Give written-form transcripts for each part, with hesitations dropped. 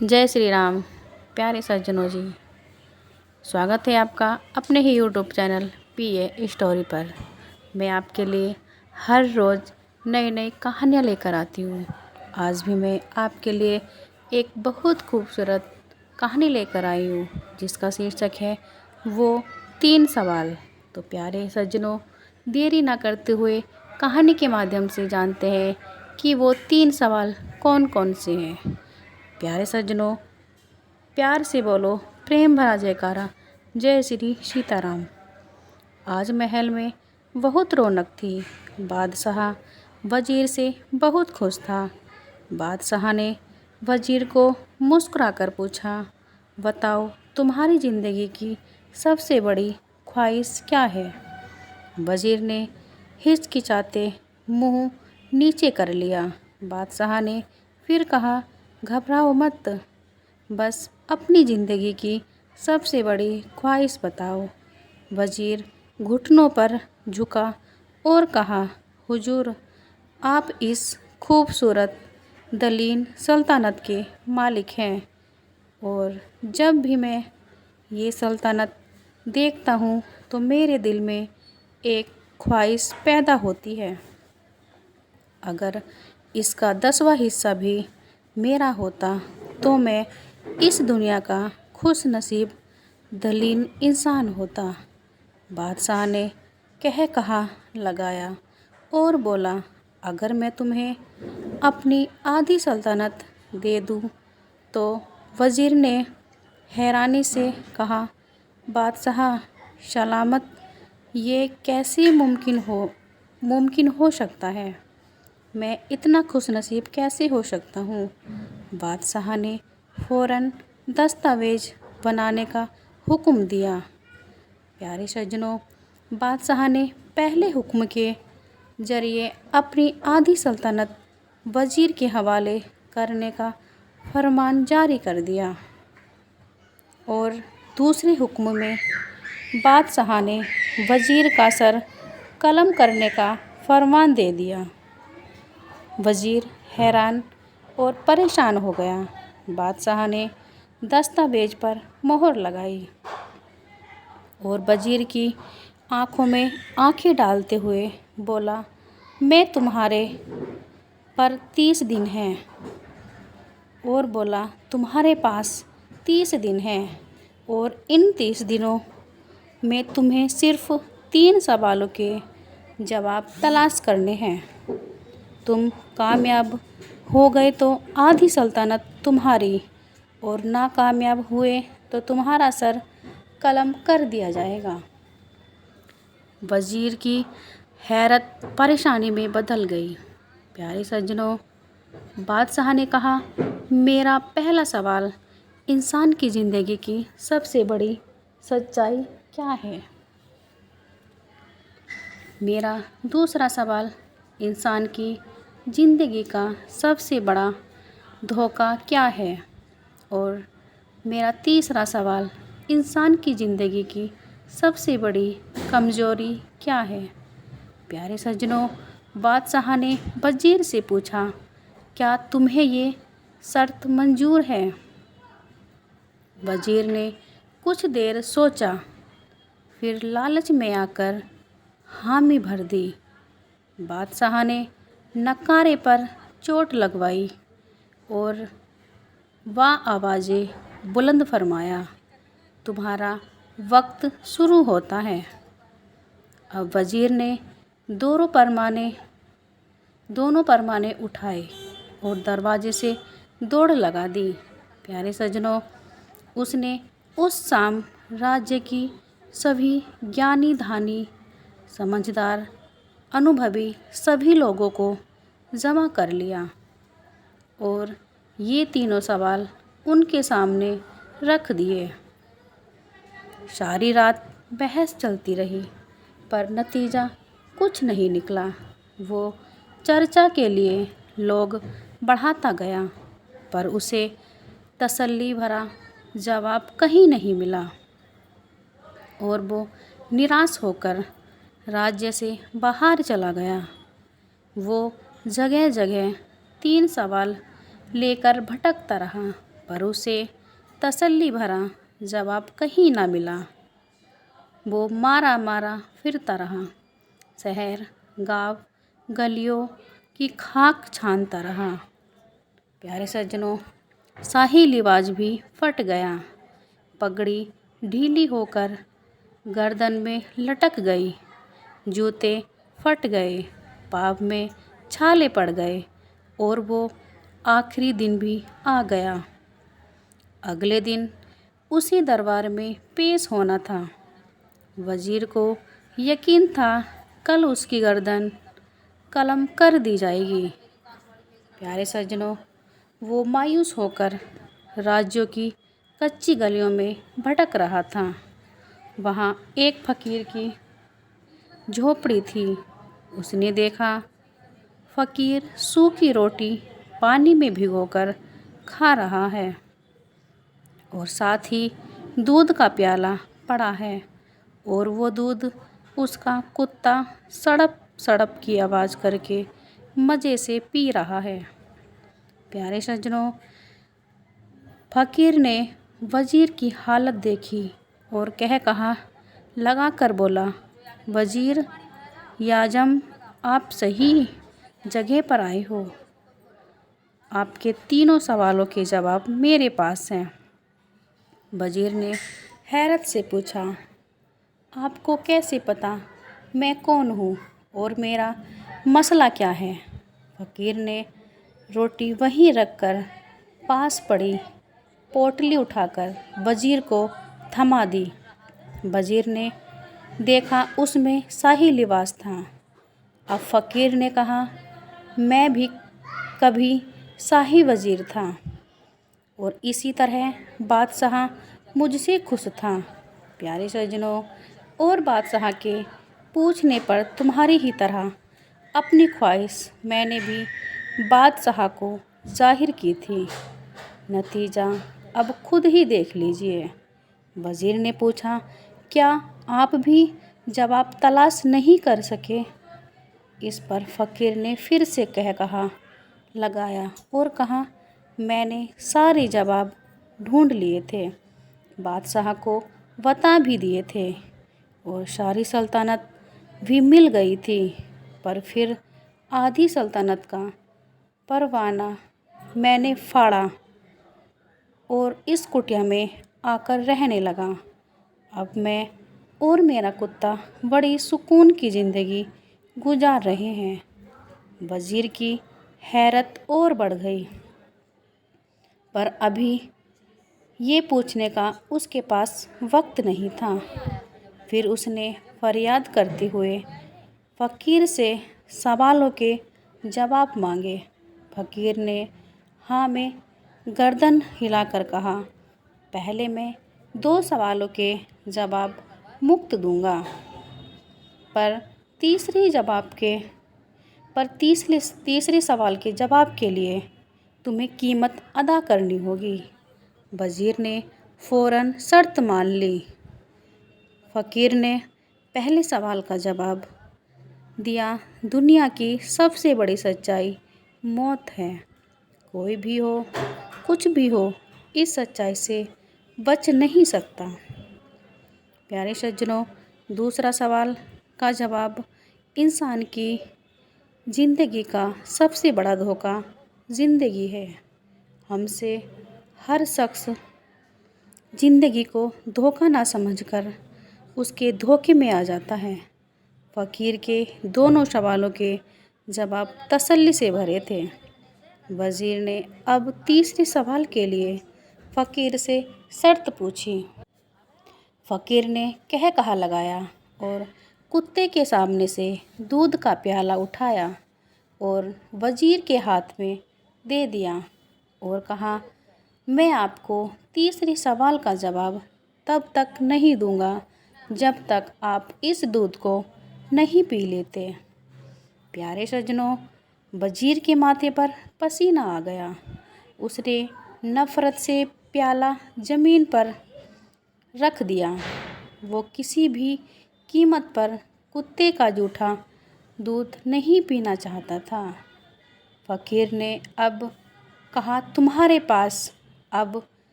जय श्री राम। प्यारे सज्जनों जी, स्वागत है आपका अपने ही यूट्यूब चैनल पीए स्टोरी पर। मैं आपके लिए हर रोज़ नई नई कहानियाँ लेकर आती हूँ। आज भी मैं आपके लिए एक बहुत खूबसूरत कहानी लेकर आई हूँ जिसका शीर्षक है वो 3 सवाल। तो प्यारे सज्जनों, देरी ना करते हुए कहानी के माध्यम से जानते हैं कि वो 3 सवाल कौन कौन से हैं। प्यारे सज्जनों, प्यार से बोलो प्रेम भरा जयकारा, जय श्री सीताराम। आज महल में बहुत रौनक थी। बादशाह वजीर से बहुत खुश था। बादशाह ने वजीर को मुस्कुराकर पूछा, बताओ तुम्हारी ज़िंदगी की सबसे बड़ी ख्वाहिश क्या है। वजीर ने हिचकिचाते मुंह नीचे कर लिया। बादशाह ने फिर कहा, घबराओ मत, बस अपनी ज़िंदगी की सबसे बड़ी ख्वाहिश बताओ। वजीर घुटनों पर झुका और कहा, हुजूर, आप इस खूबसूरत दलीन सल्तनत के मालिक हैं और जब भी मैं ये सल्तनत देखता हूँ तो मेरे दिल में एक ख्वाहिश पैदा होती है। अगर इसका 10वां हिस्सा भी मेरा होता तो मैं इस दुनिया का खुश नसीब दलीन इंसान होता। बादशाह ने कहा लगाया और बोला, अगर मैं तुम्हें अपनी आधी सल्तनत दे दूँ तो। वज़ीर ने हैरानी से कहा, बादशाह सलामत, ये कैसे मुमकिन हो सकता है। मैं इतना खुशनसीब कैसे हो सकता हूँ। बादशाह ने फ़ौरन दस्तावेज बनाने का हुक्म दिया। प्यारे सज्जनों, बादशाह ने पहले हुक्म के ज़रिए अपनी आधी सल्तनत वज़ीर के हवाले करने का फरमान जारी कर दिया और दूसरे हुक्म में बादशाह ने वज़ीर का सर कलम करने का फरमान दे दिया। वज़ीर हैरान और परेशान हो गया। बादशाह ने दस्तावेज पर मोहर लगाई और वज़ीर की आंखों में आंखें डालते हुए बोला, मैं तुम्हारे पर 30 दिन हैं। और बोला, तुम्हारे पास 30 दिन हैं और इन 30 दिनों में तुम्हें सिर्फ़ 3 सवालों के जवाब तलाश करने हैं। तुम कामयाब हो गए तो आधी सल्तनत तुम्हारी और नाकामयाब हुए तो तुम्हारा सर कलम कर दिया जाएगा। वज़ीर की हैरत परेशानी में बदल गई। प्यारे सज्जनों, बादशाह ने कहा, मेरा पहला सवाल, इंसान की ज़िंदगी की सबसे बड़ी सच्चाई क्या है। मेरा दूसरा सवाल, इंसान की ज़िंदगी का सबसे बड़ा धोखा क्या है। और मेरा तीसरा सवाल, इंसान की ज़िंदगी की सबसे बड़ी कमज़ोरी क्या है। प्यारे सज्जनों, बादशाह ने वज़ीर से पूछा, क्या तुम्हें ये शर्त मंजूर है। वज़ीर ने कुछ देर सोचा, फिर लालच में आकर हामी भर दी। बादशाह ने नकारे पर चोट लगवाई और वाह आवाज़ें बुलंद फरमाया, तुम्हारा वक्त शुरू होता है। अब वज़ीर ने दोनों परमाने उठाए और दरवाजे से दौड़ लगा दी। प्यारे सज्जनों, उसने उस शाम राज्य की सभी ज्ञानी धानी समझदार अनुभवी सभी लोगों को जमा कर लिया और ये तीनों सवाल उनके सामने रख दिए। सारी रात बहस चलती रही पर नतीजा कुछ नहीं निकला। वो चर्चा के लिए लोग बढ़ाता गया पर उसे तसल्ली भरा जवाब कहीं नहीं मिला और वो निराश होकर राज्य से बाहर चला गया। वो जगह जगह 3 सवाल लेकर भटकता रहा पर उसे तसल्ली भरा जवाब कहीं ना मिला। वो मारा मारा फिरता रहा, शहर गांव गलियों की खाक छानता रहा। प्यारे सज्जनों, शाही लिबास भी फट गया, पगड़ी ढीली होकर गर्दन में लटक गई, जूते फट गए, पाँव में छाले पड़ गए और वो आखिरी दिन भी आ गया। अगले दिन उसी दरबार में पेश होना था। वजीर को यकीन था कल उसकी गर्दन कलम कर दी जाएगी। प्यारे सज्जनों, वो मायूस होकर राज्यों की कच्ची गलियों में भटक रहा था। वहाँ एक फकीर की झोपड़ी थी। उसने देखा फकीर सूखी रोटी पानी में भिगोकर खा रहा है और साथ ही दूध का प्याला पड़ा है और वो दूध उसका कुत्ता सड़प सड़प की आवाज़ करके मज़े से पी रहा है। प्यारे सज्जनों, फकीर ने वजीर की हालत देखी और कहा लगा कर बोला, वजीर याजम, आप सही जगह पर आए हो। आपके तीनों सवालों के जवाब मेरे पास हैं। वजीर ने हैरत से पूछा, आपको कैसे पता मैं कौन हूँ और मेरा मसला क्या है? फकीर ने रोटी वहीं रखकर पास पड़ी पोटली उठाकर वजीर को थमा दी। वजीर ने देखा उसमें शाही लिबास था। अब फकीर ने कहा, मैं भी कभी शाही वजीर था और इसी तरह बादशाह मुझसे खुश था। प्यारे सज्जनों, और बादशाह के पूछने पर तुम्हारी ही तरह अपनी ख्वाहिश मैंने भी बादशाह को जाहिर की थी। नतीजा अब खुद ही देख लीजिए। वजीर ने पूछा, क्या आप भी जवाब तलाश नहीं कर सके? इस पर फकीर ने फिर से कहा लगाया और कहा, मैंने सारे जवाब ढूंढ लिए थे, बादशाह को बता भी दिए थे और सारी सल्तनत भी मिल गई थी, पर फिर आधी सल्तनत का परवाना मैंने फाड़ा और इस कुटिया में आकर रहने लगा। अब मैं और मेरा कुत्ता बड़ी सुकून की ज़िंदगी गुजार रहे हैं। वजीर की हैरत और बढ़ गई, पर अभी ये पूछने का उसके पास वक्त नहीं था। फिर उसने फरियाद करते हुए फ़कीर से सवालों के जवाब मांगे। फ़कीर ने हाँ में गर्दन हिलाकर कहा, पहले मैं 2 सवालों के जवाब मुफ्त दूंगा, पर तीसरे सवाल के जवाब के लिए तुम्हें कीमत अदा करनी होगी। वजीर ने फ़ौरन शर्त मान ली। फ़कीर ने पहले सवाल का जवाब दिया, दुनिया की सबसे बड़ी सच्चाई मौत है। कोई भी हो, कुछ भी हो, इस सच्चाई से बच नहीं सकता। प्यारे सज्जनों, दूसरा सवाल का जवाब, इंसान की ज़िंदगी का सबसे बड़ा धोखा ज़िंदगी है। हमसे हर शख्स ज़िंदगी को धोखा ना समझकर उसके धोखे में आ जाता है। फ़कीर के दोनों सवालों के जवाब तसल्ली से भरे थे। वजीर ने अब तीसरे सवाल के लिए फ़कीर से शर्त पूछी। फ़कीर ने कहा लगाया और कुत्ते के सामने से दूध का प्याला उठाया और वजीर के हाथ में दे दिया और कहा, मैं आपको तीसरे सवाल का जवाब तब तक नहीं दूंगा जब तक आप इस दूध को नहीं पी लेते। प्यारे सज्जनों, वजीर के माथे पर पसीना आ गया। उसने नफ़रत से प्याला ज़मीन पर रख दिया। वो किसी भी कीमत पर कुत्ते का जूठा दूध नहीं पीना चाहता था। फ़कीर ने अब कहा, तुम्हारे पास अब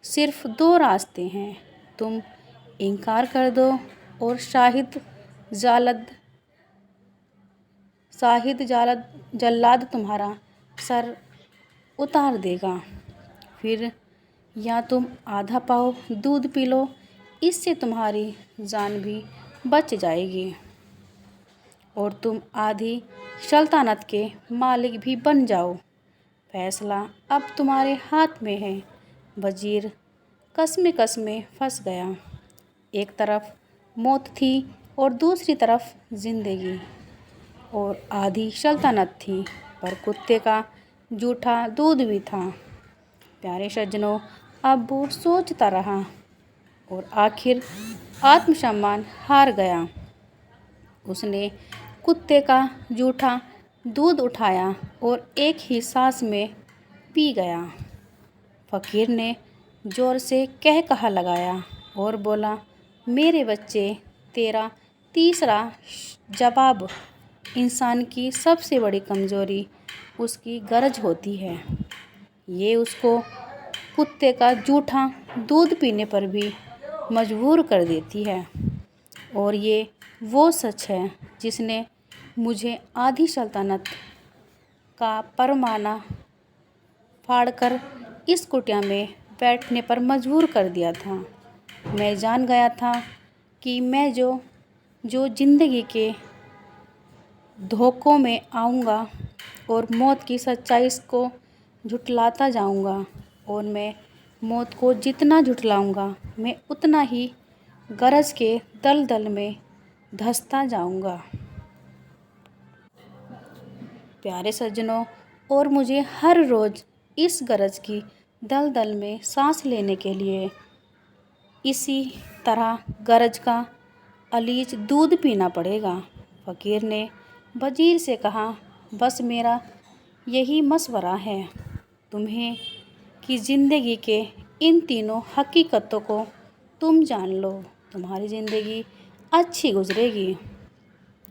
सिर्फ दो रास्ते हैं, तुम इनकार कर दो और शाहिद जल्लाद तुम्हारा सर उतार देगा। फिर या तुम आधा पाव दूध पी लो, इससे तुम्हारी जान भी बच जाएगी और तुम आधी सल्तनत के मालिक भी बन जाओ। फैसला अब तुम्हारे हाथ में है। वजीर कसमे फंस गया। एक तरफ मौत थी और दूसरी तरफ जिंदगी, और आधी सल्तनत थी पर कुत्ते का जूठा दूध भी था। प्यारे सज्जनों, अब वो सोचता रहा और आखिर आत्मसम्मान हार गया। उसने कुत्ते का जूठा दूध उठाया और एक ही सांस में पी गया। फ़कीर ने ज़ोर से कह कहा लगाया और बोला, मेरे बच्चे, तेरा तीसरा जवाब। इंसान की सबसे बड़ी कमज़ोरी उसकी गरज होती है। ये उसको कुत्ते का जूठा दूध पीने पर भी मजबूर कर देती है। और ये वो सच है जिसने मुझे आधी सल्तनत का परवाना फाड़कर इस कुटिया में बैठने पर मजबूर कर दिया था। मैं जान गया था कि मैं जो ज़िंदगी के धोखों में आऊँगा और मौत की सच्चाई को झुठलाता जाऊँगा, और मैं मौत को जितना झुठलाऊँगा मैं उतना ही गरज के दलदल में धंसता जाऊँगा। प्यारे सज्जनों, और मुझे हर रोज़ इस गरज की दलदल में सांस लेने के लिए इसी तरह गरज का अलीज दूध पीना पड़ेगा। फ़कीर ने वजीर से कहा, बस मेरा यही मशवरा है तुम्हें कि ज़िंदगी के इन तीनों हकीकतों को तुम जान लो, तुम्हारी ज़िंदगी अच्छी गुजरेगी।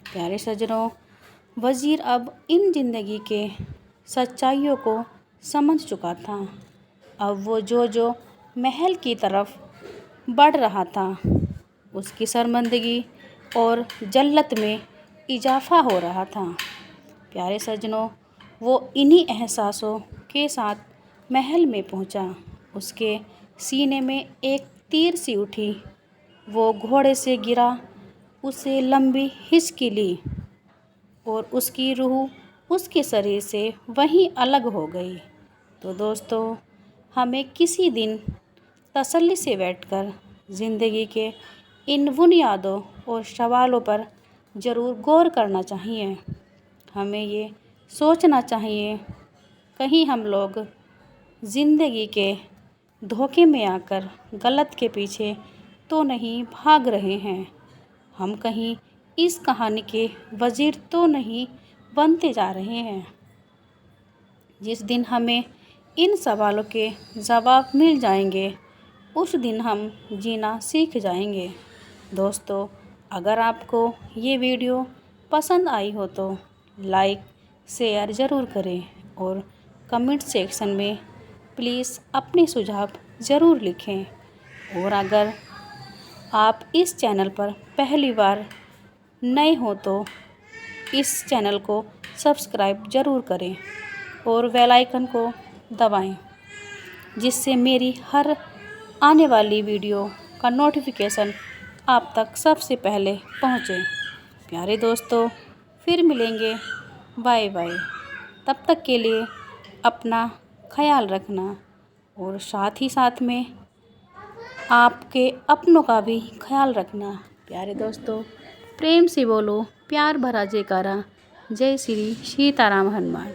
प्यारे सज्जनों, वज़ीर अब इन ज़िंदगी के सच्चाइयों को समझ चुका था। अब वो जो महल की तरफ बढ़ रहा था, उसकी शर्मिंदगी और जल्लत में इजाफ़ा हो रहा था। प्यारे सज्जनों, वो इन्हीं एहसासों के साथ महल में पहुंचा। उसके सीने में एक तीर सी उठी। वो घोड़े से गिरा, उसे लंबी हिचकी ली और उसकी रूह उसके शरीर से वहीं अलग हो गई। तो दोस्तों, हमें किसी दिन तसल्ली से बैठकर ज़िंदगी के इन बुनियादों और सवालों पर ज़रूर गौर करना चाहिए। हमें ये सोचना चाहिए, कहीं हम लोग ज़िंदगी के धोखे में आकर गलत के पीछे तो नहीं भाग रहे हैं। हम कहीं इस कहानी के वज़ीर तो नहीं बनते जा रहे हैं। जिस दिन हमें इन सवालों के जवाब मिल जाएंगे, उस दिन हम जीना सीख जाएंगे। दोस्तों, अगर आपको ये वीडियो पसंद आई हो तो लाइक शेयर ज़रूर करें और कमेंट सेक्शन में प्लीज़ अपने सुझाव ज़रूर लिखें। और अगर आप इस चैनल पर पहली बार नए हो तो इस चैनल को सब्सक्राइब ज़रूर करें और बेल आइकन को दबाएं, जिससे मेरी हर आने वाली वीडियो का नोटिफिकेशन आप तक सबसे पहले पहुंचे। प्यारे दोस्तों, फिर मिलेंगे। Bye bye. तब तक के लिए अपना ख्याल रखना और साथ ही साथ में आपके अपनों का भी ख्याल रखना। प्यारे दोस्तों, प्रेम से बोलो प्यार भरा जयकारा। जय श्री सीताराम हनुमान।